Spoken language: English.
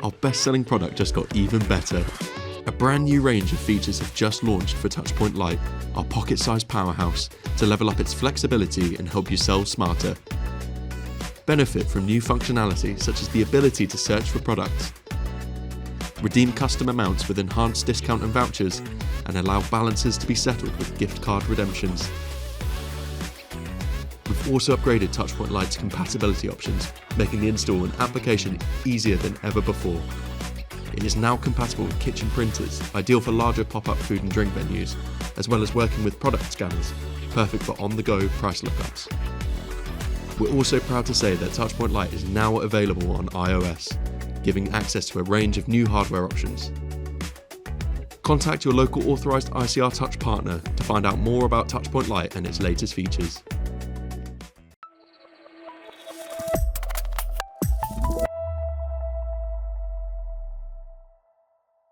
our best-selling product just got even better. A brand new range of features have just launched for TouchPoint Lite, our pocket-sized powerhouse, to level up its flexibility and help you sell smarter. Benefit from new functionality such as the ability to search for products, redeem custom amounts with enhanced discount and vouchers, and allow balances to be settled with gift card redemptions. We've also upgraded TouchPoint Lite's compatibility options, making the install and application easier than ever before. It is now compatible with kitchen printers, ideal for larger pop-up food and drink venues, as well as working with product scanners, perfect for on-the-go price lookups. We're also proud to say that TouchPoint Lite is now available on iOS, giving access to a range of new hardware options. Contact your local authorised ICRTouch partner to find out more about TouchPoint Lite and its latest features.